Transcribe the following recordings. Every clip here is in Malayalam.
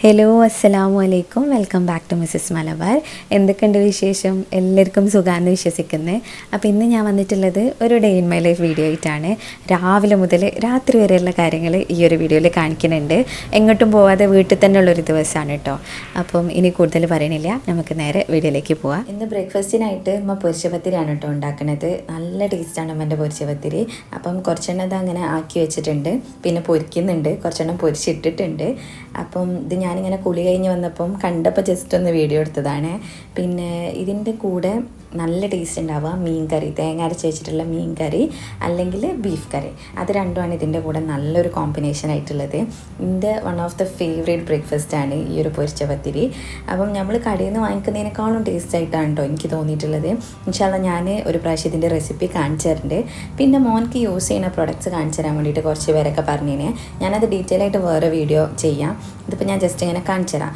ഹലോ അസ്സലാമു അലൈക്കും welcome back to Mrs Malabar. എന്തൊക്കെയുണ്ട് വിശേഷം? എല്ലാവർക്കും സുഖമാണെന്ന് വിശ്വസിക്കുന്നത്. അപ്പോൾ ഇന്ന് ഞാൻ വന്നിട്ടുള്ളത് ഒരു day in my life video ആയിട്ടാണ്. രാവിലെ മുതൽ രാത്രി വരെയുള്ള കാര്യങ്ങൾ ഈ ഒരു വീഡിയോയിൽ കാണിക്കുന്നുണ്ട്. എങ്ങോട്ടും പോവാതെ വീട്ടിൽ തന്നെ ഉള്ളൊരു ദിവസമാണ് കേട്ടോ. അപ്പം ഇനി കൂടുതൽ പറയണില്ല, നമുക്ക് നേരെ വീഡിയോയിലേക്ക് പോവാം. ഇന്ന് ബ്രേക്ക്ഫാസ്റ്റിനായിട്ട് അമ്മ പൊരിച്ചപത്തിരിയാണ് കേട്ടോ ഉണ്ടാക്കുന്നത്. നല്ല ടേസ്റ്റാണ് അമ്മൻ്റെ പൊരിച്ചപത്തിരി. അപ്പം കുറച്ചെണ്ണം അത് അങ്ങനെ ആക്കി വെച്ചിട്ടുണ്ട്, പിന്നെ പൊരിക്കുന്നുണ്ട്, കുറച്ചെണ്ണം പൊരിച്ചിട്ടിട്ടുണ്ട്. അപ്പം ഇത് ഞാനിങ്ങനെ കുളി കഴിഞ്ഞ് വന്നപ്പം കണ്ടപ്പോൾ ജസ്റ്റ് ഒന്ന് വീഡിയോ എടുത്തതാണ്. പിന്നെ ഇതിൻ്റെ കൂടെ നല്ല ടേസ്റ്റ് ഉണ്ടാവുക മീൻ കറി, തേങ്ങ അരച്ച് വെച്ചിട്ടുള്ള മീൻ കറി അല്ലെങ്കിൽ ബീഫ് കറി, അത് രണ്ടുമാണ് ഇതിൻ്റെ കൂടെ നല്ലൊരു കോമ്പിനേഷൻ ആയിട്ടുള്ളത്. എൻ്റെ വൺ ഓഫ് ദ ഫേവറേറ്റ് ബ്രേക്ക്ഫാസ്റ്റാണ് ഈ ഒരു പൊരിച്ച പത്തിരി. അപ്പം നമ്മൾ കടയിൽ നിന്ന് വാങ്ങിക്കുന്നതിനേക്കാളും ടേസ്റ്റ് ആയിട്ടാണ് കേട്ടോ എനിക്ക് തോന്നിയിട്ടുള്ളത്. ഇൻഷാ അല്ലാ ഞാൻ ഒരു പ്രാവശ്യം ഇതിൻ്റെ റെസിപ്പി കാണിച്ചു തരുന്നുണ്ട്. പിന്നെ മോൻക്ക് യൂസ് ചെയ്യുന്ന പ്രൊഡക്ട്സ് കാണിച്ചു തരാൻ വേണ്ടിയിട്ട് കുറച്ച് പേരൊക്കെ പറഞ്ഞേനെ. ഞാനത് ഡീറ്റെയിൽ ആയിട്ട് വേറെ വീഡിയോ ചെയ്യാം. ഇതിപ്പോൾ ഞാൻ ജസ്റ്റ് ഇങ്ങനെ കാണിച്ചു തരാം.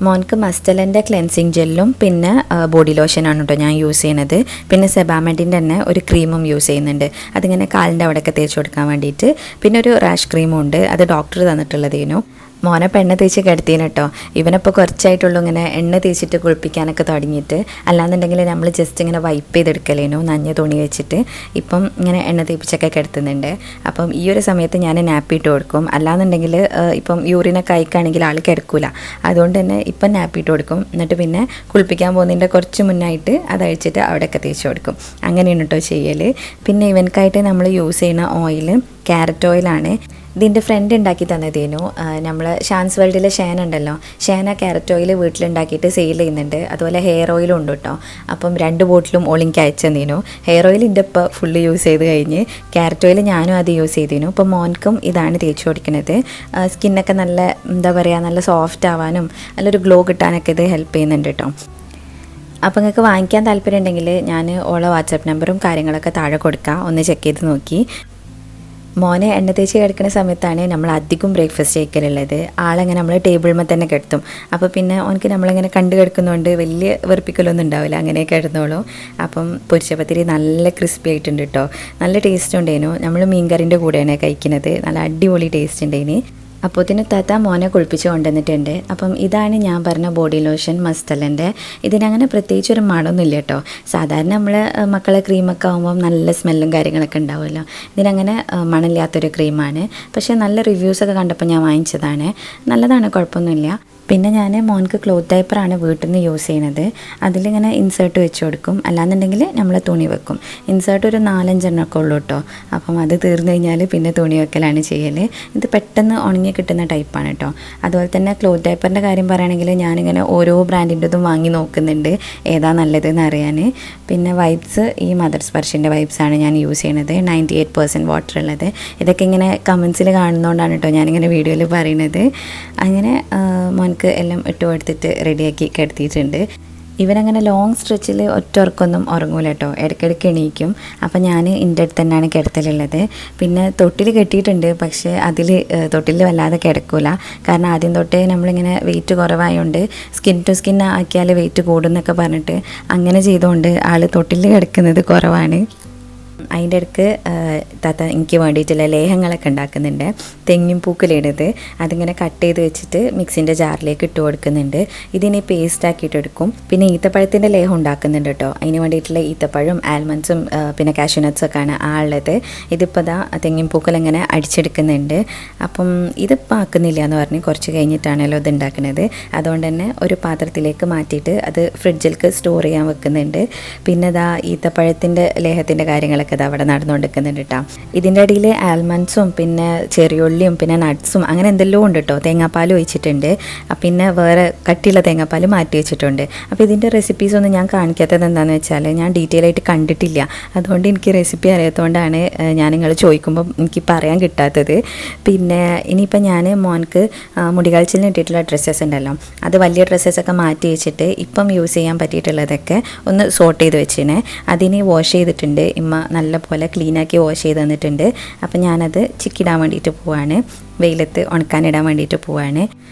മോൻക്ക് മസ്റ്റലൻ്റെ ക്ലെൻസിങ് ജെല്ലും പിന്നെ ബോഡി ലോഷനാണ് കേട്ടോ ഞാൻ യൂസ് ചെയ്യുന്നത്. പിന്നെ സെബാമെഡിൻ്റെ തന്നെ ഒരു ക്രീമും യൂസ് ചെയ്യുന്നുണ്ട്, അതിങ്ങനെ കാലിൻ്റെ അവിടെയൊക്കെ തേച്ച് കൊടുക്കാൻ വേണ്ടിയിട്ട്. പിന്നെ ഒരു റാഷ് ക്രീമും ഉണ്ട്, അത് ഡോക്ടർ തന്നിട്ടുള്ളതേനു. മോനെ എണ്ണ തേച്ച് കിടത്തിന് കേട്ടോ. ഇവനിപ്പോൾ കുറച്ചായിട്ടുള്ളൂ ഇങ്ങനെ എണ്ണ തേച്ചിട്ട് കുളിപ്പിക്കാനൊക്കെ തുടങ്ങിയിട്ട്. അല്ലാന്നുണ്ടെങ്കിൽ നമ്മൾ ജസ്റ്റ് ഇങ്ങനെ വൈപ്പ് ചെയ്തെടുക്കലേനു നഞ്ഞ തുണി വെച്ചിട്ട്. ഇപ്പം ഇങ്ങനെ എണ്ണ തേപ്പിച്ചൊക്കെ കിടത്തുന്നുണ്ട്. അപ്പം ഈ ഒരു സമയത്ത് ഞാൻ നാപ്പി ഇട്ട് കൊടുക്കും. അല്ലാന്നുണ്ടെങ്കിൽ ഇപ്പം യൂറിനൊക്കെ അയക്കുകയാണെങ്കിൽ ആൾ കിടക്കില്ല. അതുകൊണ്ട് തന്നെ ഇപ്പം നാപ്പി ഇട്ട് കൊടുക്കും. എന്നിട്ട് പിന്നെ കുളിപ്പിക്കാൻ പോകുന്നതിൻ്റെ കുറച്ച് മുന്നായിട്ട് അത് അഴിച്ചിട്ട് അവിടെയൊക്കെ തേച്ച് കൊടുക്കും. അങ്ങനെയാണ് കേട്ടോ ചെയ്യൽ. പിന്നെ ഇവനക്കായിട്ട് നമ്മൾ യൂസ് ചെയ്യുന്ന ഓയിൽ ക്യാരറ്റ് ഓയിലാണ്. ഇതിൻ്റെ ഫ്രണ്ട് ഉണ്ടാക്കി തന്നതേനു. നമ്മൾ ഷാൻസ് വേൾഡിലെ ഷേന ഉണ്ടല്ലോ, ഷേന ക്യാരറ്റ് ഓയിൽ വീട്ടിലുണ്ടാക്കിയിട്ട് സെയിൽ ചെയ്യുന്നുണ്ട്. അതുപോലെ ഹെയർ ഓയിലും ഉണ്ട് കേട്ടോ. അപ്പം 2 ബോട്ടിലും ഓളിക്ക് അയച്ചതേനു. ഹെയർ ഓയിൽ എൻ്റെ ഇപ്പോൾ ഫുള്ള് യൂസ് ചെയ്ത് കഴിഞ്ഞ്, ക്യാരറ്റ് ഓയിൽ ഞാനും അത് യൂസ് ചെയ്തിരുന്നു. ഇപ്പോൾ മോൻക്കും ഇതാണ് തേച്ച് കൊടുക്കുന്നത്. സ്കിന്നൊക്കെ നല്ല എന്താ പറയുക, നല്ല സോഫ്റ്റ് ആവാനും നല്ലൊരു ഗ്ലോ കിട്ടാനൊക്കെ ഇത് ഹെൽപ്പ് ചെയ്യുന്നുണ്ട് കേട്ടോ. അപ്പോൾ നിങ്ങൾക്ക് വാങ്ങിക്കാൻ താല്പര്യം ഉണ്ടെങ്കിൽ ഞാൻ ഓളെ വാട്സപ്പ് നമ്പറും കാര്യങ്ങളൊക്കെ താഴെ കൊടുക്കാം, ഒന്ന് ചെക്ക് ചെയ്ത് നോക്കി. മോനെ എണ്ണ തേച്ച് കിടക്കുന്ന സമയത്താണ് നമ്മൾ അധികം ബ്രേക്ക്ഫാസ്റ്റ് കഴിക്കലുള്ളത്. ആളങ്ങനെ നമ്മൾ ടേബിളിൽ തന്നെ കിടത്തും. അപ്പോൾ പിന്നെ ഓനക്ക് നമ്മളിങ്ങനെ കണ്ടു കിടക്കുന്നതുകൊണ്ട് വലിയ വെറുപ്പിക്കലൊന്നും ഉണ്ടാവില്ല, അങ്ങനെ കിടന്നോളൂ. അപ്പം പൊരിച്ചപത്തിരി നല്ല ക്രിസ്പി ആയിട്ടുണ്ട് കേട്ടോ, നല്ല ടേസ്റ്റ് ഉണ്ടേനു. നമ്മൾ മീൻകറിൻ്റെ കൂടെയാണ് കഴിക്കുന്നത്, നല്ല അടിപൊളി ടേസ്റ്റ് ഉണ്ടേനി. അപ്പോഴത്തേന് താത്ത മോനെ കുളിപ്പിച്ച് കൊണ്ടുവന്നിട്ടുണ്ട്. അപ്പം ഇതാണ് ഞാൻ പറഞ്ഞ ബോഡി ലോഷൻ മസ്റ്റലൻ്റെ. ഇതിനങ്ങനെ പ്രത്യേകിച്ച് ഒരു മണമൊന്നുമില്ല കേട്ടോ. സാധാരണ നമ്മൾ മക്കളെ ക്രീമൊക്കെ ആകുമ്പം നല്ല സ്മെല്ലും കാര്യങ്ങളൊക്കെ ഉണ്ടാവുമല്ലോ. ഇതിനങ്ങനെ മണമില്ലാത്തൊരു ക്രീമാണ്. പക്ഷേ നല്ല റിവ്യൂസൊക്കെ കണ്ടപ്പോൾ ഞാൻ വാങ്ങിച്ചതാണ്. നല്ലതാണ്, കുഴപ്പമൊന്നുമില്ല. പിന്നെ ഞാൻ മോൻക്ക് ക്ലോത്ത് ഡൈപ്പറാണ് വീട്ടിൽ നിന്ന് യൂസ് ചെയ്യുന്നത്. അതിലിങ്ങനെ ഇൻസേർട്ട് വെച്ച് കൊടുക്കും, അല്ലാന്നുണ്ടെങ്കിൽ നമ്മൾ തുണി വെക്കും. ഇൻസേർട്ട് ഒരു 4-5 എണ്ണമൊക്കെ ഉള്ളൂ കേട്ടോ. അപ്പം അത് തീർന്നു കഴിഞ്ഞാൽ പിന്നെ തുണി വെക്കലാണ് ചെയ്യൽ. ഇത് പെട്ടെന്ന് ഉണങ്ങി കിട്ടുന്ന ടൈപ്പാണ് കേട്ടോ. അതുപോലെ തന്നെ ക്ലോത്ത് ഡൈപ്പറിൻ്റെ കാര്യം പറയുകയാണെങ്കിൽ ഞാനിങ്ങനെ ഓരോ ബ്രാൻഡിൻ്റെതും വാങ്ങി നോക്കുന്നുണ്ട് ഏതാ നല്ലതെന്ന് അറിയാൻ. പിന്നെ വൈബ്സ് ഈ മദർ സ്പർശിൻ്റെ വൈബ്സാണ് ഞാൻ യൂസ് ചെയ്യുന്നത്, 98% വാട്ടർ ഉള്ളത്. ഇതൊക്കെ ഇങ്ങനെ കമൻസിൽ കാണുന്നതുകൊണ്ടാണ് കേട്ടോ ഞാനിങ്ങനെ വീഡിയോയിൽ പറയുന്നത്. അങ്ങനെ മോൻ എല്ലാം ഇട്ട് കൊടുത്തിട്ട് റെഡിയാക്കി കിടത്തിയിട്ടുണ്ട്. ഇവനങ്ങനെ ലോങ് സ്ട്രെച്ചിൽ ഒറ്റവർക്കൊന്നും ഉറങ്ങൂല കേട്ടോ, ഇടയ്ക്കിടയ്ക്ക് എണീക്കും. അപ്പം ഞാൻ എൻ്റെ അടുത്ത് തന്നെയാണ് കിടത്തലുള്ളത്. പിന്നെ തൊട്ടിൽ കെട്ടിയിട്ടുണ്ട്, പക്ഷേ അതിൽ തൊട്ടിൽ വല്ലാതെ കിടക്കില്ല. കാരണം ആദ്യം തൊട്ടേ നമ്മളിങ്ങനെ വെയിറ്റ് കുറവായതുകൊണ്ട് സ്കിൻ ടു സ്കിൻ ആക്കിയാൽ വെയിറ്റ് കൂടുന്നൊക്കെ പറഞ്ഞിട്ട് അങ്ങനെ ചെയ്തുകൊണ്ട് ആൾ തൊട്ടിൽ കിടക്കുന്നത് കുറവാണ്. അതിൻ്റെ ഇടയ്ക്ക് താത്ത എനിക്ക് വേണ്ടിയിട്ടുള്ള ലേഹങ്ങളൊക്കെ ഉണ്ടാക്കുന്നുണ്ട്. തെങ്ങിൻ പൂക്കലിടത് അതിങ്ങനെ കട്ട് ചെയ്ത് വെച്ചിട്ട് മിക്സിൻ്റെ ജാറിലേക്ക് ഇട്ട് കൊടുക്കുന്നുണ്ട്. ഇതിനെ പേസ്റ്റ് ആക്കിയിട്ട് എടുക്കും. പിന്നെ ഈത്തപ്പഴത്തിൻ്റെ ലേഹം ഉണ്ടാക്കുന്നുണ്ട് കേട്ടോ. അതിന് വേണ്ടിയിട്ടുള്ള ഈത്തപ്പഴം, ആൽമണ്ട്സും പിന്നെ കാഷ്യൂനട്ട്സൊക്കെയാണ് ഉള്ളത്. ഇതിപ്പോൾ ദാ തെങ്ങിൻ പൂക്കൽ ഇങ്ങനെ അടിച്ചെടുക്കുന്നുണ്ട്. അപ്പം ഇതിപ്പോൾ ആക്കുന്നില്ല എന്ന് പറഞ്ഞ് കുറച്ച് കഴിഞ്ഞിട്ടാണല്ലോ ഇത് ഉണ്ടാക്കുന്നത്. അതുകൊണ്ട് തന്നെ ഒരു പാത്രത്തിലേക്ക് മാറ്റിയിട്ട് അത് ഫ്രിഡ്ജിലേക്ക് സ്റ്റോർ ചെയ്യാൻ വെക്കുന്നുണ്ട്. പിന്നെ ദാ ഈത്തപ്പഴത്തിൻ്റെ ലേഹത്തിൻ്റെ കാര്യങ്ങളൊക്കെ അവിടെ നടന്നുകൊണ്ടിരിക്കുന്നുണ്ട് കേട്ടോ. ഇതിൻ്റെ ഇടയിൽ ആൽമണ്ട്സും പിന്നെ ചെറിയുള്ളിയും പിന്നെ നട്ട്സും അങ്ങനെ എന്തെല്ലാം ഉണ്ട് കേട്ടോ. തേങ്ങാപ്പാൽ ഒഴിച്ചിട്ടുണ്ട്, പിന്നെ വേറെ കട്ടിയുള്ള തേങ്ങാപ്പാൽ മാറ്റി വെച്ചിട്ടുണ്ട്. അപ്പോൾ ഇതിൻ്റെ റെസിപ്പീസൊന്നും ഞാൻ കാണിക്കാത്തത് എന്താണെന്ന് വെച്ചാൽ ഞാൻ ഡീറ്റെയിൽ ആയിട്ട് കണ്ടിട്ടില്ല. അതുകൊണ്ട് എനിക്ക് റെസിപ്പി അറിയാത്തതുകൊണ്ടാണ് ഞാൻ നിങ്ങൾ ചോദിക്കുമ്പോൾ എനിക്ക് പറയാൻ കിട്ടാത്തത്. പിന്നെ ഇനിയിപ്പോൾ ഞാൻ മോൻക്ക് മുടികാഴ്ചയിൽ ഇട്ടിട്ടുള്ള ഡ്രസ്സസ് ഉണ്ടല്ലോ, അത് വലിയ ഡ്രസ്സസൊക്കെ മാറ്റി വെച്ചിട്ട് ഇപ്പം യൂസ് ചെയ്യാൻ പറ്റിയിട്ടുള്ളതൊക്കെ ഒന്ന് സോർട്ട് ചെയ്ത് വെച്ചിന്. അതിന് വാഷ് ചെയ്തിട്ടുണ്ട് ഇമ്മ, നല്ല പോലെ ക്ലീനാക്കി വാഷ് ചെയ്ത് തന്നിട്ടുണ്ട്. അപ്പം ഞാനത് ചിക്കിടാൻ വേണ്ടിയിട്ട് പോവാണ്, വെയിലത്ത് ഉണക്കാനിടാൻ വേണ്ടിയിട്ട് പോവാണ്.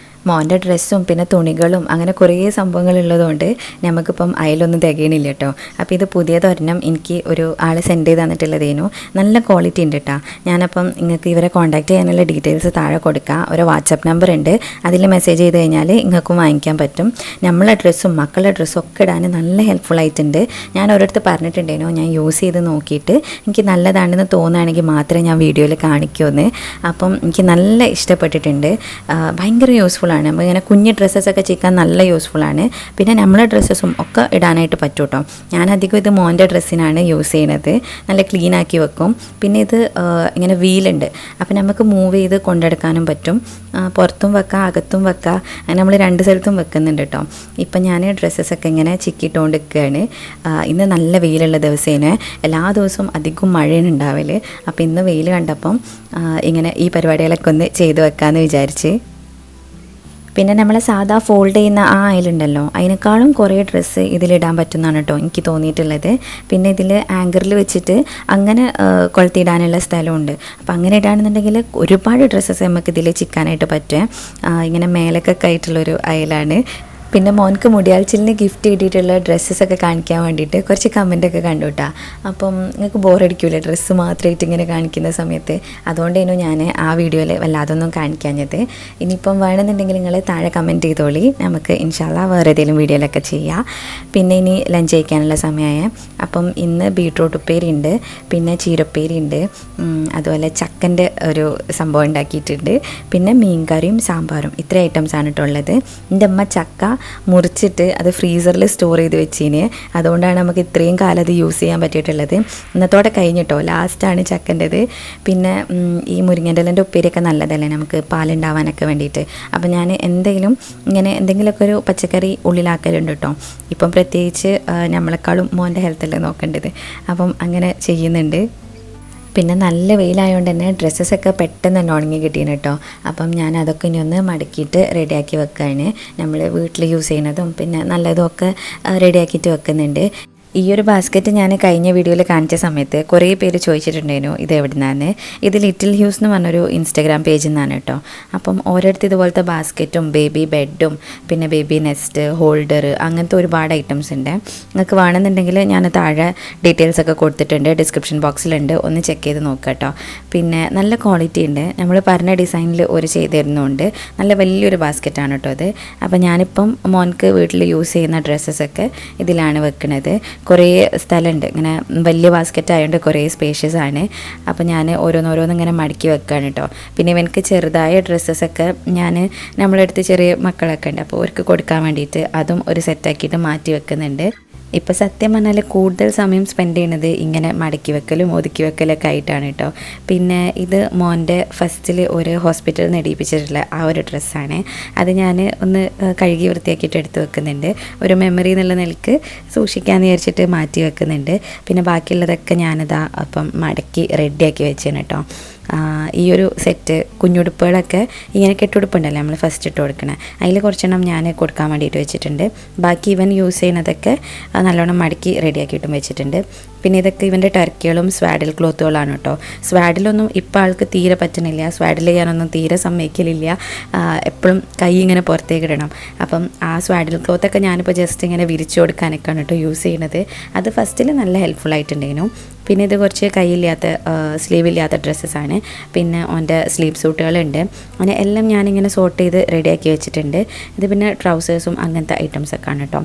മോൻ്റെ ഡ്രസ്സും പിന്നെ തുണികളും അങ്ങനെ കുറേ സംഭവങ്ങളുള്ളതുകൊണ്ട് നമുക്കിപ്പം അതിലൊന്നും തികയണില്ല കേട്ടോ. അപ്പോൾ ഇത് പുതിയതൊരെണ്ണം എനിക്ക് ഒരു ആൾ സെൻഡ് ചെയ്ത് തന്നിട്ടുള്ളതേനു. നല്ല ക്വാളിറ്റി ഉണ്ട് കേട്ടോ. ഞാനപ്പം നിങ്ങൾക്ക് ഇവരെ കോൺടാക്ട് ചെയ്യാനുള്ള ഡീറ്റെയിൽസ് താഴെ കൊടുക്കാം. ഒരു വാട്സപ്പ് നമ്പർ ഉണ്ട്, അതിൽ മെസ്സേജ് ചെയ്ത് കഴിഞ്ഞാൽ നിങ്ങൾക്കും വാങ്ങിക്കാൻ പറ്റും. നമ്മളെ ഡ്രസ്സും മക്കളുടെ ഡ്രസ്സും ഒക്കെ ഇടാൻ നല്ല ഹെൽപ്ഫുൾ ആയിട്ടുണ്ട്. ഞാൻ ഒരിടത്ത് പറഞ്ഞിട്ടുണ്ടേനോ, ഞാൻ യൂസ് ചെയ്ത് നോക്കിയിട്ട് എനിക്ക് നല്ലതാണെന്ന് തോന്നുകയാണെങ്കിൽ മാത്രമേ ഞാൻ വീഡിയോയിൽ കാണിക്കുമെന്ന്. അപ്പം എനിക്ക് നല്ല ഇഷ്ടപ്പെട്ടിട്ടുണ്ട്. ഭയങ്കര യൂസ്ഫുള്ളാണ്. നമ്മൾ ഇങ്ങനെ കുഞ്ഞ് ഡ്രസ്സസൊക്കെ ചിക്കാൻ നല്ല യൂസ്ഫുള്ളാണ്. പിന്നെ നമ്മളെ ഡ്രസ്സസും ഒക്കെ ഇടാനായിട്ട് പറ്റും കേട്ടോ. ഞാനധികം ഇത് മോൻ്റെ ഡ്രസ്സിനാണ് യൂസ് ചെയ്യുന്നത്. നല്ല ക്ലീൻ ആക്കി വെക്കും. പിന്നെ ഇത് ഇങ്ങനെ വീലുണ്ട്, അപ്പോൾ നമുക്ക് മൂവ് ചെയ്ത് കൊണ്ടെടുക്കാനും പറ്റും. പുറത്തും വെക്കാം, അകത്തും വെക്കാം. അങ്ങനെ നമ്മൾ രണ്ട് സ്ഥലത്തും വെക്കുന്നുണ്ട് കേട്ടോ. ഇപ്പം ഞാൻ ഡ്രസ്സസൊക്കെ ഇങ്ങനെ ചിക്കിയിട്ടുകൊണ്ട് നിൽക്കുകയാണ്. ഇന്ന് നല്ല വെയിലുള്ള ദിവസേനെ, എല്ലാ ദിവസവും അധികം മഴയാണ് ഉണ്ടാവല്. അപ്പോൾ ഇന്ന് വെയിൽ കണ്ടപ്പം ഇങ്ങനെ ഈ പരിപാടികളൊക്കെ ഒന്ന് ചെയ്ത് വെക്കാമെന്ന് വിചാരിച്ച്. പിന്നെ നമ്മൾ സാധാ ഫോൾഡ് ചെയ്യുന്ന ആ അയലുണ്ടല്ലോ, അതിനേക്കാളും കുറേ ഡ്രസ്സ് ഇതിലിടാൻ പറ്റുന്നതാണ് കേട്ടോ എനിക്ക് തോന്നിയിട്ടുള്ളത്. പിന്നെ ഇതിൽ ആങ്കറിൽ വെച്ചിട്ട് അങ്ങനെ കൊളുത്തിയിടാനുള്ള സ്ഥലമുണ്ട്. അപ്പം അങ്ങനെ ഇടാണെന്നുണ്ടെങ്കിൽ ഒരുപാട് ഡ്രസ്സസ് നമുക്ക് ഇതിൽ ചിക്കാനായിട്ട് പറ്റും. ഇങ്ങനെ മേലൊക്കെ ആയിട്ടുള്ളൊരു അയലാണ്. പിന്നെ മോൻക്ക് മുടിയാഴ്ചലിന് ഗിഫ്റ്റ് കിട്ടിയിട്ടുള്ള ഡ്രസ്സസൊക്കെ കാണിക്കാൻ വേണ്ടിയിട്ട് കുറച്ച് കമൻറ്റൊക്കെ കണ്ടു കേട്ടോ. അപ്പം നിങ്ങൾക്ക് ബോറടിക്കൂലേ ഡ്രസ്സ് മാത്രമായിട്ട് ഇങ്ങനെ കാണിക്കുന്ന സമയത്ത്? അതുകൊണ്ടേനു ഞാൻ ആ വീഡിയോയിൽ വല്ലാതൊന്നും കാണിക്കാഞ്ഞത്. ഇനിയിപ്പം വേണമെന്നുണ്ടെങ്കിൽ നിങ്ങൾ താഴെ കമൻറ്റ് ചെയ്തോളി, നമുക്ക് ഇൻഷാല്ലാ വേറെ ഏതെങ്കിലും വീഡിയോയിലൊക്കെ ചെയ്യാം. പിന്നെ ഇനി ലഞ്ച് കഴിക്കാനുള്ള സമയമായ അപ്പം ഇന്ന് ബീട്രൂട്ട് ഉപ്പേരി ഉണ്ട്, പിന്നെ ചീരപ്പേരി ഉണ്ട്, അതുപോലെ ചക്കൻ്റെ ഒരു സംഭവം ഉണ്ടാക്കിയിട്ടുണ്ട്, പിന്നെ മീൻകറിയും സാമ്പാറും. ഇത്ര ഐറ്റംസാണ് കേട്ടോ ഉള്ളത്. എൻ്റെ അമ്മ ചക്ക മുറിച്ചിട്ട് അത് ഫ്രീസറിൽ സ്റ്റോർ ചെയ്ത് വെച്ചിന്. അതുകൊണ്ടാണ് നമുക്ക് ഇത്രയും കാലം അത് യൂസ് ചെയ്യാൻ പറ്റിയിട്ടുള്ളത്. ഇന്നത്തോടെ കഴിഞ്ഞിട്ടോ, ലാസ്റ്റാണ് ചക്കൻ്റെത്. പിന്നെ ഈ മുരിങ്ങൻ്റെ ഇലൻ്റെ ഉപ്പേരിയൊക്കെ നല്ലതല്ലേ നമുക്ക് പാലുണ്ടാവാനൊക്കെ വേണ്ടിയിട്ട്. അപ്പം ഞാൻ എന്തെങ്കിലുമൊക്കെ ഒരു പച്ചക്കറി ഉള്ളിലാക്കലുണ്ട് കേട്ടോ. ഇപ്പം പ്രത്യേകിച്ച് നമ്മളെക്കാളും മോൻ്റെ ഹെൽത്തല്ലേ നോക്കേണ്ടത്, അപ്പം അങ്ങനെ ചെയ്യുന്നുണ്ട്. പിന്നെ നല്ല വെയിലായതുകൊണ്ട് തന്നെ ഡ്രസ്സസൊക്കെ പെട്ടെന്ന് തന്നെ ഉണങ്ങി കിട്ടീന് കേട്ടോ. അപ്പം ഞാൻ അതൊക്കെ ഇനി ഒന്ന് മടക്കിയിട്ട് റെഡിയാക്കി വെക്കുകയാണ്. നമ്മൾ വീട്ടിൽ യൂസ് ചെയ്യുന്നതും പിന്നെ നല്ലതും ഒക്കെ റെഡിയാക്കിയിട്ട് വെക്കുന്നുണ്ട്. ഈ ഒരു ബാസ്ക്കറ്റ് ഞാൻ കഴിഞ്ഞ വീഡിയോയിൽ കാണിച്ച സമയത്ത് കുറേ പേര് ചോദിച്ചിട്ടുണ്ടായിരുന്നു ഇത് എവിടെ നിന്നാണ്. ഇത് ലിറ്റിൽ ഹ്യൂസ് എന്ന് പറഞ്ഞൊരു ഇൻസ്റ്റാഗ്രാം പേജിൽ നിന്നാണ് കേട്ടോ. അപ്പം ഓരോരുത്തർ ഇതുപോലത്തെ ബാസ്ക്കറ്റും ബേബി ബെഡും പിന്നെ ബേബി നെസ്റ്റ് ഹോൾഡർ അങ്ങനത്തെ ഒരുപാട് ഐറ്റംസ് ഉണ്ട്. നിങ്ങൾക്ക് വേണമെന്നുണ്ടെങ്കിൽ ഞാൻ താഴെ ഡീറ്റെയിൽസ് ഒക്കെ കൊടുത്തിട്ടുണ്ട്, ഡിസ്ക്രിപ്ഷൻ ബോക്സിലുണ്ട്, ഒന്ന് ചെക്ക് ചെയ്ത് നോക്കുക കേട്ടോ. പിന്നെ നല്ല ക്വാളിറ്റി ഉണ്ട്. നമ്മൾ പറഞ്ഞ ഡിസൈനിൽ ഒരു ചെയ്തിരുന്നുണ്ട്. നല്ല വലിയൊരു ബാസ്ക്കറ്റാണ് കേട്ടോ അത്. അപ്പോൾ ഞാനിപ്പം മോൻക്ക് വീട്ടിൽ യൂസ് ചെയ്യുന്ന ഡ്രസ്സസൊക്കെ ഇതിലാണ് വെക്കുന്നത്. കുറേ സ്ഥലമുണ്ട്, ഇങ്ങനെ വലിയ ബാസ്ക്കറ്റ് ആയതുകൊണ്ട് കുറേ സ്പേഷ്യസ് ആണ്. അപ്പോൾ ഞാൻ ഓരോന്നോരോന്ന് ഇങ്ങനെ മടക്കി വെക്കുകയാണ് കേട്ടോ. പിന്നെ ഇവനക്ക് ചെറുതായ ഡ്രസ്സസൊക്കെ നമ്മളെടുത്ത് ചെറിയ മക്കളൊക്കെ ഉണ്ട്, അപ്പോൾ അവർക്ക് കൊടുക്കാൻ വേണ്ടിയിട്ട് അതും ഒരു സെറ്റാക്കിയിട്ട് മാറ്റി വെക്കുന്നുണ്ട്. ഇപ്പോൾ സത്യം പറഞ്ഞാൽ കൂടുതൽ സമയം സ്പെൻഡ് ചെയ്യുന്നത് ഇങ്ങനെ മടക്കി വെക്കലും ഒതുക്കി വെക്കലൊക്കെ ആയിട്ടാണ് കേട്ടോ. പിന്നെ ഇത് മോൻ്റെ ഫസ്റ്റിൽ ഒരു ഹോസ്പിറ്റലിൽ നിന്ന് ഇടിപ്പിച്ചിട്ടുള്ള ആ ഒരു ഡ്രസ്സാണ്. അത് ഞാൻ ഒന്ന് കഴുകി വൃത്തിയാക്കിയിട്ട് എടുത്ത് വെക്കുന്നുണ്ട്. ഒരു മെമ്മറി എന്നുള്ള നിലക്ക് സൂക്ഷിക്കാമെന്ന് വിചാരിച്ചിട്ട് മാറ്റി വെക്കുന്നുണ്ട്. പിന്നെ ബാക്കിയുള്ളതൊക്കെ ഞാനിതാ അപ്പം മടക്കി റെഡിയാക്കി വെച്ചേനെ കേട്ടോ. ഈ ഒരു സെറ്റ് കുഞ്ഞുടുപ്പുകളൊക്കെ ഇങ്ങനെ കെട്ടുടുപ്പുണ്ടല്ലോ നമ്മൾ ഫസ്റ്റ് ഇട്ട് കൊടുക്കണേ, അതിൽ കുറച്ചെണ്ണം ഞാൻ കൊടുക്കാൻ വേണ്ടിയിട്ട് വെച്ചിട്ടുണ്ട്. ബാക്കി ഇവൻ യൂസ് ചെയ്യുന്നതൊക്കെ നല്ലോണം മടക്കി റെഡിയാക്കിയിട്ടും വെച്ചിട്ടുണ്ട്. പിന്നെ ഇതൊക്കെ ഇവൻ്റെ ടർക്കികളും സ്വാഡിൽ ക്ലോത്തുകളാണ് കേട്ടോ. സ്വാഡിലൊന്നും ഇപ്പോൾ ആൾക്ക് തീരെ പറ്റുന്നില്ല, സ്വാഡിൽ ചെയ്യാനൊന്നും തീരെ സമ്മതിക്കലില്ല. എപ്പോഴും കൈ ഇങ്ങനെ പുറത്തേക്ക് ഇടണം. അപ്പം ആ സ്വാഡിൽ ക്ലോത്തൊക്കെ ഞാനിപ്പോൾ ജസ്റ്റ് ഇങ്ങനെ വിരിച്ചു കൊടുക്കാനൊക്കെയാണ് കേട്ടോ യൂസ് ചെയ്യുന്നത്. അത് ഫസ്റ്റിൽ നല്ല ഹെൽപ്ഫുൾ ആയിട്ടുണ്ടായിരുന്നു. പിന്നെ ഇത് കുറച്ച് കൈയില്ലാത്ത സ്ലീവില്ലാത്ത ഡ്രസ്സസാണ്. പിന്നെ ഓൻ്റെ സ്ലീവ് സൂട്ടുകളുണ്ട്. അങ്ങനെ എല്ലാം ഞാനിങ്ങനെ സോർട്ട് ചെയ്ത് റെഡിയാക്കി വെച്ചിട്ടുണ്ട്. ഇത് പിന്നെ ട്രൗസേഴ്സും അങ്ങനത്തെ ഐറ്റംസൊക്കെയാണ് കേട്ടോ.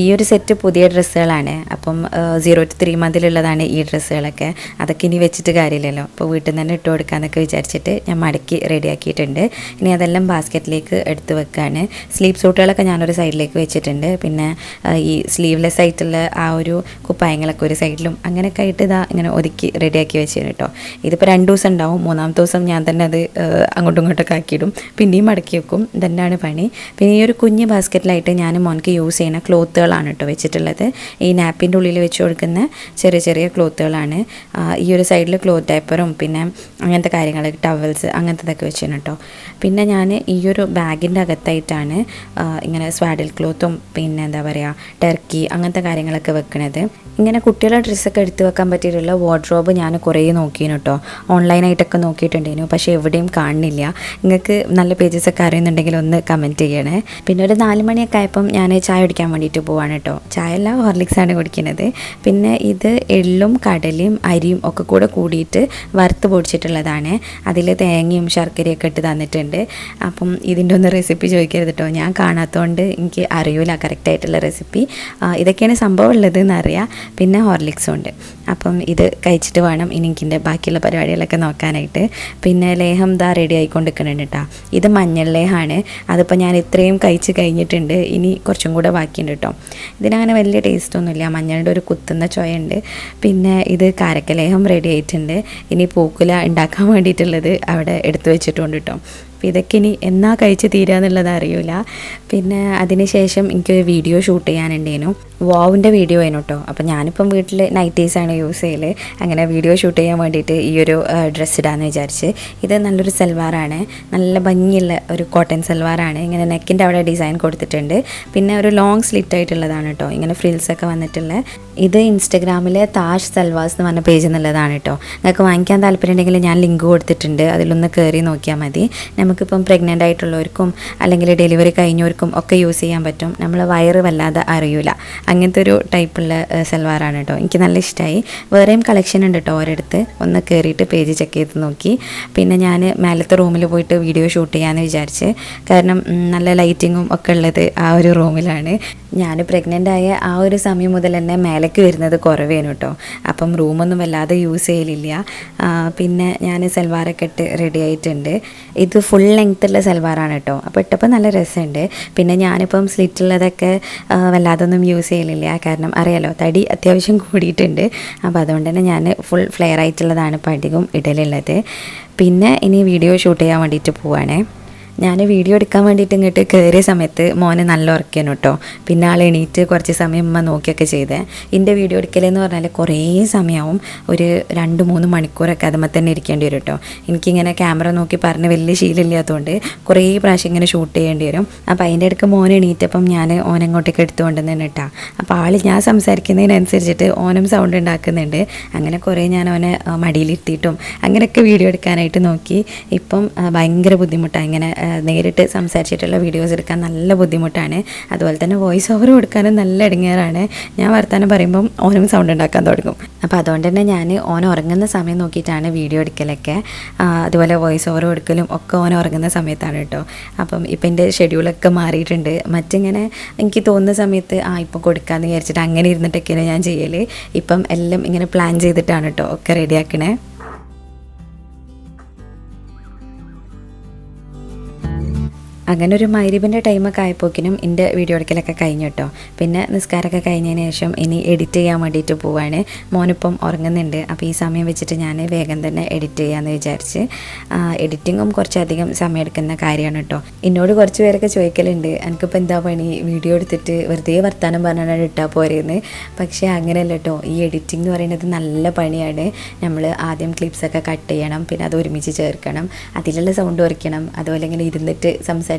ഈ ഒരു സെറ്റ് പുതിയ ഡ്രസ്സുകളാണ്. അപ്പം 0 to 3 മന്തിലുള്ളതാണ് ഈ ഡ്രസ്സുകളൊക്കെ. അതൊക്കെ ഇനി വെച്ചിട്ട് കാര്യമില്ലല്ലോ, അപ്പോൾ വീട്ടിൽ നിന്ന് തന്നെ ഇട്ട് കൊടുക്കാമെന്നൊക്കെ വിചാരിച്ചിട്ട് ഞാൻ മടക്കി റെഡിയാക്കിയിട്ടുണ്ട്. ഇനി അതെല്ലാം ബാസ്ക്കറ്റിലേക്ക് എടുത്ത് വെക്കുകയാണ്. സ്ലീവ് സൂട്ടുകളൊക്കെ ഞാനൊരു സൈഡിലേക്ക് വെച്ചിട്ടുണ്ട്. പിന്നെ ഈ സ്ലീവ്ലെസ് ആയിട്ടുള്ള ആ ഒരു കുപ്പായങ്ങളൊക്കെ ഒരു സൈഡിലും അങ്ങനെയൊക്കെ ആയിട്ട് ഇതാ ഇങ്ങനെ ഒതുക്കി റെഡിയാക്കി വെച്ചിരുന്നു കേട്ടോ. ഇതിപ്പോൾ 2 ദിവസം ഉണ്ടാവും. 3-ാമത്തെ ദിവസം ഞാൻ തന്നെ അത് അങ്ങോട്ടും ഇങ്ങോട്ടൊക്കെ ആക്കിയിടും, പിന്നെയും മടക്കി വെക്കും. ഇതന്നെയാണ് പണി. പിന്നെ ഈ ഒരു കുഞ്ഞ് ബാസ്ക്കറ്റിലായിട്ട് ഞാൻ മോൻക്ക് യൂസ് ചെയ്യുന്ന ക്ലോത്തുകൾ ക്ലോത്തുകളാണ് കേട്ടോ വെച്ചിട്ടുള്ളത്. ഈ നാപ്പിൻ്റെ ഉള്ളിൽ വെച്ച് കൊടുക്കുന്ന ചെറിയ ചെറിയ ക്ലോത്തുകളാണ്. ഈ ഒരു സൈഡിൽ ക്ലോത്ത് ഡയപ്പറും പിന്നെ അങ്ങനത്തെ കാര്യങ്ങൾ, ടവൽസ് അങ്ങനത്തതൊക്കെ വെച്ചിരുന്നു കേട്ടോ. പിന്നെ ഞാൻ ഈ ഒരു ബാഗിൻ്റെ അകത്തായിട്ടാണ് ഇങ്ങനെ സ്വാഡിൽ ക്ലോത്തും പിന്നെ എന്താ പറയുക ടർക്കി അങ്ങനത്തെ കാര്യങ്ങളൊക്കെ വെക്കണത്. ഇങ്ങനെ കുട്ടികളുടെ ഡ്രസ്സൊക്കെ എടുത്ത് വെക്കാൻ പറ്റിയിട്ടുള്ള വാർഡ്രോബ് ഞാൻ കുറേ നോക്കിയിരുന്നു കേട്ടോ. ഓൺലൈനായിട്ടൊക്കെ നോക്കിയിട്ടുണ്ടായിരുന്നു, പക്ഷേ എവിടെയും കാണുന്നില്ല. നിങ്ങൾക്ക് നല്ല പേജസൊക്കെ അറിയുന്നുണ്ടെങ്കിൽ ഒന്ന് കമൻറ്റ് ചെയ്യണേ. പിന്നെ ഒരു 4 മണിയൊക്കെ ആയപ്പം ഞാൻ ചായ കുടിക്കാൻ വേണ്ടിയിട്ട് പോവാണ് കേട്ടോ. ചായ അല്ല, ഹോർലിക്സാണ് കുടിക്കുന്നത്. പിന്നെ ഇത് എള്ളും കടലയും അരിയും ഒക്കെ കൂടെ കൂടിയിട്ട് വറുത്ത് പൊടിച്ചിട്ടുള്ളതാണ്. അതിൽ തേങ്ങയും ശർക്കരയൊക്കെ ഇട്ട് തന്നിട്ടുണ്ട്. അപ്പം ഇതിൻ്റെ ഒന്ന് റെസിപ്പി ചോദിക്കരുത് കേട്ടോ, ഞാൻ കാണാത്തതുകൊണ്ട് എനിക്ക് അറിയില്ല കറക്റ്റായിട്ടുള്ള റെസിപ്പി. ഇതൊക്കെയാണ് സംഭവം ഉള്ളതെന്ന് അറിയാം. പിന്നെ ഹോർലിക്സും ഉണ്ട്. അപ്പം ഇത് കഴിച്ചിട്ട് വേണം ഇനി എനിക്കിൻ്റെ ബാക്കിയുള്ള പരിപാടികളൊക്കെ നോക്കാനായിട്ട്. പിന്നെ ലേഹം ദാ റെഡി ആയിക്കൊണ്ടിരിക്കുന്നുണ്ട് കേട്ടോ. ഇത് മഞ്ഞൾ ലേഹമാണ്. അതിപ്പോൾ ഞാൻ ഇത്രയും കഴിച്ച് കഴിഞ്ഞിട്ടുണ്ട്, ഇനി കുറച്ചും കൂടെ ബാക്കിയുണ്ട് കേട്ടോ. ഇതിനങ്ങനെ വലിയ ടേസ്റ്റൊന്നുമില്ല, മഞ്ഞളുടെ ഒരു കുത്തുന്ന ചുവയുണ്ട്. പിന്നെ ഇത് കാരക്കലേഹം റെഡി ആയിട്ടുണ്ട്. ഇനി പൂക്കുല ഉണ്ടാക്കാൻ വേണ്ടിയിട്ടുള്ളത് അവിടെ എടുത്തു വെച്ചിട്ടുണ്ട് കേട്ടോ. അപ്പോൾ ഇതൊക്കെ ഇനി എന്നാ കഴിച്ച് തീരുക എന്നുള്ളത് അറിയില്ല. പിന്നെ അതിന് ശേഷം എനിക്കൊരു വീഡിയോ ഷൂട്ട് ചെയ്യാനുണ്ടേനു, വാവിൻ്റെ വീഡിയോ ആയിരുന്നു കേട്ടോ. അപ്പോൾ ഞാനിപ്പം വീട്ടിൽ നൈറ്റീസാണ് യൂസ് ചെയ്യൽ. അങ്ങനെ വീഡിയോ ഷൂട്ട് ചെയ്യാൻ വേണ്ടിയിട്ട് ഈ ഒരു ഡ്രസ്സ് ഇടാമെന്ന് വിചാരിച്ച്. ഇത് നല്ലൊരു സൽവാറാണ്, നല്ല ഭംഗിയുള്ള ഒരു കോട്ടൺ സൽവാറാണ്. ഇങ്ങനെ നെക്കിൻ്റെ അവിടെ ഡിസൈൻ കൊടുത്തിട്ടുണ്ട്. പിന്നെ ഒരു ലോങ് സ്ലിറ്റ് ആയിട്ടുള്ളതാണ് കേട്ടോ, ഇങ്ങനെ ഫ്രിൽസൊക്കെ വന്നിട്ടുള്ള. ഇത് ഇൻസ്റ്റഗ്രാമിലെ താഷ് സൽവാസ് എന്ന് പറഞ്ഞ പേജ് എന്നുള്ളതാണ് കേട്ടോ. നിങ്ങൾക്ക് വാങ്ങിക്കാൻ താല്പര്യം ഉണ്ടെങ്കിൽ ഞാൻ ലിങ്ക് കൊടുത്തിട്ടുണ്ട്, അതിലൊന്ന് കയറി നോക്കിയാൽ മതി. നമുക്കിപ്പം പ്രഗ്നൻ്റ് ആയിട്ടുള്ളവർക്കും അല്ലെങ്കിൽ ഡെലിവറി കഴിഞ്ഞവർക്കും ഒക്കെ യൂസ് ചെയ്യാൻ പറ്റും. നമ്മൾ വയറ് വല്ലാതെ അറിയില്ല, അങ്ങനത്തെ ഒരു ടൈപ്പുള്ള സൽവാറാണ് കേട്ടോ. എനിക്ക് നല്ല ഇഷ്ടമായി. വേറെയും കളക്ഷൻ ഉണ്ട് കേട്ടോ ഒരിടത്ത്, ഒന്ന് കയറിയിട്ട് പേജ് ചെക്ക് ചെയ്ത് നോക്കി. പിന്നെ ഞാൻ മേലത്തെ റൂമിൽ പോയിട്ട് വീഡിയോ ഷൂട്ട് ചെയ്യാമെന്ന് വിചാരിച്ച്, കാരണം നല്ല ലൈറ്റിങ്ങും ഒക്കെ ഉള്ളത് ആ ഒരു റൂമിലാണ്. ഞാൻ പ്രഗ്നൻ്റ് ആയ ആ ഒരു സമയം മുതൽ തന്നെ മേലേക്ക് വരുന്നത് കുറവേനു കേട്ടോ. അപ്പം റൂമൊന്നും വല്ലാതെ യൂസ് ചെയ്യലില്ല. പിന്നെ ഞാൻ സൽവാറൊക്കെ ഇട്ട് റെഡി ആയിട്ടുണ്ട്. ഇത് ഫുൾ ലെങ്ത്തുള്ള സൽവാറാണ് കേട്ടോ. അപ്പോൾ ഇട്ടപ്പോൾ നല്ല രസമുണ്ട്. പിന്നെ ഞാനിപ്പം സ്ലിറ്റുള്ളതൊക്കെ വല്ലാതൊന്നും യൂസ് ചെയ്യലില്ല, കാരണം അറിയാലോ തടി അത്യാവശ്യം കൂടിയിട്ടുണ്ട്. അപ്പോൾ അതുകൊണ്ട് തന്നെ ഞാൻ ഫുൾ ഫ്ലെയർ ആയിട്ടുള്ളതാണ് ഇപ്പോൾ അധികം ഇടലുള്ളത്. പിന്നെ ഇനി വീഡിയോ ഷൂട്ട് ചെയ്യാൻ വേണ്ടിയിട്ട് പോവുകയാണേ. ഞാൻ വീഡിയോ എടുക്കാൻ വേണ്ടിയിട്ട് ഇങ്ങോട്ട് കയറിയ സമയത്ത് മോനെ നല്ല ഉറക്കിയാണ് കേട്ടോ. പിന്നെ ആൾ എണീറ്റ് കുറച്ച് സമയം ഉമ്മ നോക്കിയൊക്കെ ചെയ്തേ. എൻ്റെ വീഡിയോ എടുക്കലെന്ന് പറഞ്ഞാൽ കുറേ സമയമാവും, ഒരു 2-3 മണിക്കൂറൊക്കെ അതുമ്പോൾ തന്നെ ഇരിക്കേണ്ടി വരും കേട്ടോ. എനിക്കിങ്ങനെ ക്യാമറ നോക്കി പറഞ്ഞ് വലിയ ശീലമില്ലാത്തതുകൊണ്ട് കുറേ പ്രാവശ്യം ഇങ്ങനെ ഷൂട്ട് ചെയ്യേണ്ടി വരും. അപ്പോൾ അതിൻ്റെ ഇടയ്ക്ക് മോനെ എണീറ്റപ്പം ഞാൻ ഓനെങ്ങോട്ടേക്ക് എടുത്തുകൊണ്ടെന്ന് തന്നെ കേട്ടോ. അപ്പോൾ ആൾ ഞാൻ സംസാരിക്കുന്നതിനനുസരിച്ചിട്ട് ഓനും സൗണ്ട് ഉണ്ടാക്കുന്നുണ്ട്. അങ്ങനെ കുറേ ഞാൻ ഓനെ മടിയിലിരുത്തിയിട്ടും അങ്ങനെയൊക്കെ വീഡിയോ എടുക്കാനായിട്ട് നോക്കി. ഇപ്പം ഭയങ്കര ബുദ്ധിമുട്ടാണ്, ഇങ്ങനെ നേരിട്ട് സംസാരിച്ചിട്ടുള്ള വീഡിയോസ് എടുക്കാൻ നല്ല ബുദ്ധിമുട്ടാണ്. അതുപോലെ തന്നെ വോയിസ് ഓവർ കൊടുക്കാനും നല്ല ഇടങ്ങേറാണ്. ഞാൻ വർത്താനം പറയുമ്പം ഓനും സൗണ്ട് ഉണ്ടാക്കാൻ തുടങ്ങും. അപ്പോൾ അതുകൊണ്ട് തന്നെ ഞാൻ ഓൻ ഉറങ്ങുന്ന സമയം നോക്കിയിട്ടാണ് വീഡിയോ എടുക്കലൊക്കെ. അതുപോലെ വോയിസ് ഓവർ കൊടുക്കലും ഒക്കെ ഓൻ ഉറങ്ങുന്ന സമയത്താണ് കേട്ടോ. അപ്പം ഇപ്പം എൻ്റെ ഷെഡ്യൂളൊക്കെ മാറിയിട്ടുണ്ട്. മറ്റിങ്ങനെ എനിക്ക് തോന്നുന്ന സമയത്ത് ഇപ്പം കൊടുക്കാമെന്ന് വിചാരിച്ചിട്ട് അങ്ങനെ ഇരുന്നിട്ടൊക്കെയാണ് ഞാൻ ചെയ്യൽ. ഇപ്പം എല്ലാം ഇങ്ങനെ പ്ലാൻ ചെയ്തിട്ടാണ് കേട്ടോ ഒക്കെ റെഡിയാക്കണേ. അങ്ങനെ ഒരു മഗ്‌രിബിൻ്റെ ടൈമൊക്കെ ആയപ്പോക്കിനും എൻ്റെ വീഡിയോ എടുക്കലൊക്കെ കഴിഞ്ഞു കേട്ടോ. പിന്നെ നിസ്കാരമൊക്കെ കഴിഞ്ഞതിന് ശേഷം ഇനി എഡിറ്റ് ചെയ്യാൻ വേണ്ടിയിട്ട് പോവാണ്. മോനിപ്പം ഉറങ്ങുന്നുണ്ട്. അപ്പോൾ ഈ സമയം വെച്ചിട്ട് ഞാൻ വേഗം തന്നെ എഡിറ്റ് ചെയ്യാമെന്ന് വിചാരിച്ച്. എഡിറ്റിങ്ങും കുറച്ചധികം സമയം എടുക്കുന്ന കാര്യമാണ് കേട്ടോ. എന്നോട് കുറച്ച് പേരൊക്കെ ചോദിക്കലുണ്ട്, എനിക്കിപ്പോൾ എന്താ പണി, വീഡിയോ എടുത്തിട്ട് വെറുതെ വർത്താനം പറഞ്ഞാണ് ഇട്ടാൽ പോരെയെന്ന്. പക്ഷേ അങ്ങനെയല്ല കേട്ടോ. ഈ എഡിറ്റിംഗ് എന്ന് പറയുന്നത് നല്ല പണിയാണ്. നമ്മൾ ആദ്യം ക്ലിപ്സൊക്കെ കട്ട് ചെയ്യണം, പിന്നെ അത് ഒരുമിച്ച് ചേർക്കണം, അതിലുള്ള സൗണ്ട് കുറയ്ക്കണം, അതുപോലെ ഇങ്ങനെ ഇരുന്നിട്ട് സംസാരിച്ചിട്ട്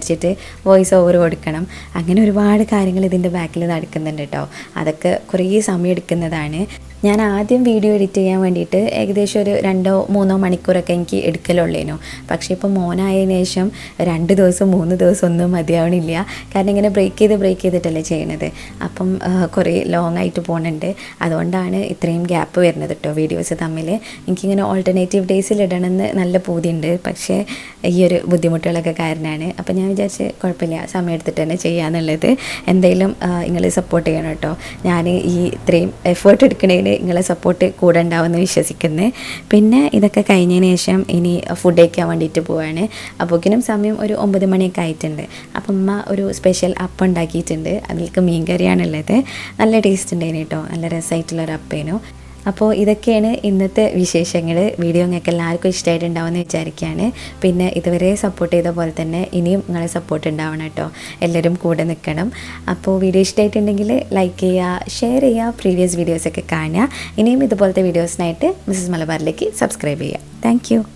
വോയിസ് ഓവർ കൊടുക്കണം. അങ്ങനെ ഒരുപാട് കാര്യങ്ങൾ ഇതിൻ്റെ ബാക്കിൽ നടക്കുന്നുണ്ട് കേട്ടോ. അതൊക്കെ കുറേ സമയം എടുക്കുന്നതാണ്. ഞാൻ ആദ്യം വീഡിയോ എഡിറ്റ് ചെയ്യാൻ വേണ്ടിയിട്ട് ഏകദേശം ഒരു 2-3 മണിക്കൂറൊക്കെ എനിക്ക് എടുക്കലുള്ളേനു. പക്ഷേ ഇപ്പോൾ മോനായതിനു ശേഷം 2 ദിവസം 3 ദിവസം ഒന്നും മതിയാവണില്ല. കാരണം ഇങ്ങനെ ബ്രേക്ക് ചെയ്തിട്ടല്ലേ ചെയ്യണത്. അപ്പം കുറേ ലോങ് ആയിട്ട് പോകുന്നുണ്ട്. അതുകൊണ്ടാണ് ഇത്രയും ഗ്യാപ്പ് വരുന്നത് കേട്ടോ വീഡിയോസ് തമ്മിൽ. എനിക്കിങ്ങനെ ഓൾട്ടർനേറ്റീവ് ഡേയ്സിൽ ഇടണമെന്ന് നല്ല പൂതിയുണ്ട്, പക്ഷേ ഈ ഒരു ബുദ്ധിമുട്ടുകളൊക്കെ കാരണമാണ്. അപ്പം ഞാൻ വിചാരിച്ച് കുഴപ്പമില്ല, സമയം എടുത്തിട്ട് തന്നെ ചെയ്യാന്നുള്ളത്. എന്തായാലും നിങ്ങൾ സപ്പോർട്ട് ചെയ്യണം കേട്ടോ. ഞാൻ ഈ ഇത്രയും എഫേർട്ട് എടുക്കണതിന് നിങ്ങളെ സപ്പോർട്ട് കൂടെ ഉണ്ടാവുമെന്ന് വിശ്വസിക്കുന്നത്. പിന്നെ ഇതൊക്കെ കഴിഞ്ഞതിന് ശേഷം ഇനി ഫുഡ് കഴിക്കാൻ വേണ്ടിയിട്ട് പോവുകയാണ്. അപ്പോഴേക്കിനും സമയം ഒരു 9 മണിയൊക്കെ ആയിട്ടുണ്ട്. അപ്പം ഉമ്മ ഒരു സ്പെഷ്യൽ അപ്പം ഉണ്ടാക്കിയിട്ടുണ്ട്. അതിലേക്ക് മീൻ കറിയാണുള്ളത്. നല്ല ടേസ്റ്റ് ഉണ്ടായിന് കേട്ടോ, നല്ല രസമായിട്ടുള്ളൊരു അപ്പേനു. അപ്പോൾ ഇതൊക്കെയാണ് ഇന്നത്തെ വിശേഷങ്ങൾ. വീഡിയോ നിങ്ങൾക്ക് എല്ലാവർക്കും ഇഷ്ടമായിട്ടുണ്ടാവുമെന്ന് വിചാരിക്കുകയാണ്. പിന്നെ ഇതുവരെ സപ്പോർട്ട് ചെയ്ത പോലെ തന്നെ ഇനിയും നിങ്ങളെ സപ്പോർട്ട് ഉണ്ടാവണം കേട്ടോ. എല്ലാവരും കൂടെ നിൽക്കണം. അപ്പോൾ വീഡിയോ ഇഷ്ടമായിട്ടുണ്ടെങ്കിൽ ലൈക്ക് ചെയ്യുക, ഷെയർ ചെയ്യുക, പ്രീവിയസ് വീഡിയോസൊക്കെ കാണുക. ഇനിയും ഇതുപോലത്തെ വീഡിയോസിനായിട്ട് മിസ്സസ് മലബാറിലേക്ക് സബ്സ്ക്രൈബ് ചെയ്യുക. താങ്ക്